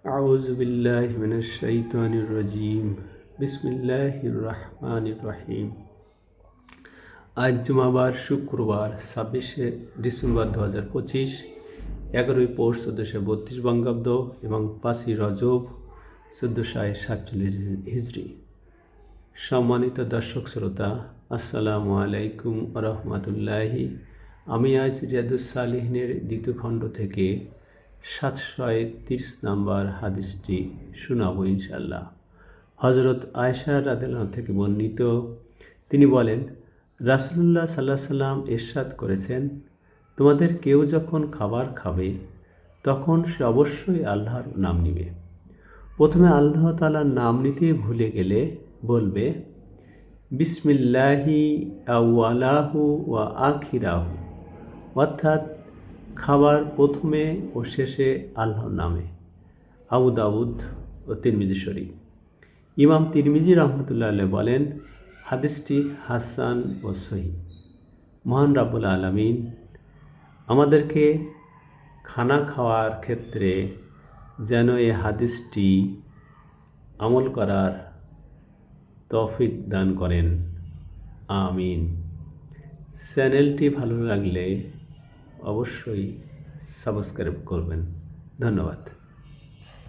আউযু বিল্লাহি মিনাশ শাইতানির রাজিম। বিসমিল্লাহির রহমানির রহিম। আজ জুমাবার শুক্রবার 26শে ডিসেম্বর 2025, 11ই পৌষ 1432 বঙ্গাব্দ এবং 5ই রজব 1447 হিজরি। সম্মানিত দর্শক শ্রোতা, আসসালামু আলাইকুম রহমতুল্লাহি। আমি আজ রিয়াদুস সালিহিনের দ্বিতীয় খণ্ড থেকে 730 নম্বর হাদিসটি শোনাব ইনশাল্লাহ। হজরত আয়েশা রাদিয়াল্লাহু আনহা থেকে বর্ণিত, তিনি বলেন, রাসূলুল্লাহ সাল্লাল্লাহু আলাইহি সাল্লাম ইরশাদ করেছেন, তোমাদের কেউ যখন খাবার খাবে তখন সে অবশ্যই আল্লাহর নাম নিবে। প্রথমে আল্লাহ তাআলার নাম নিতে ভুলে গেলে বলবে বিসমিল্লাহি আউয়ালাহু ওয়া আখিরাহু, অর্থাৎ খাবার প্রথমে ও শেষে আল্লাহর নামে। আবু দাউদ ও তিরমিজি শরীফ। ইমাম তিরমিজি রহমতুল্লাহ আলাইহি বলেন, হাদিসটি হাসান ও সহিহ। মহান রাব্বুল আলামিন আমাদেরকে খানা খাওয়ার ক্ষেত্রে যেন এই হাদিসটি আমল করার তৌফিক দান করেন, আমিন। চ্যানেলটি ভালো লাগলে অবশ্যই সাবস্ক্রাইব করবেন। ধন্যবাদ।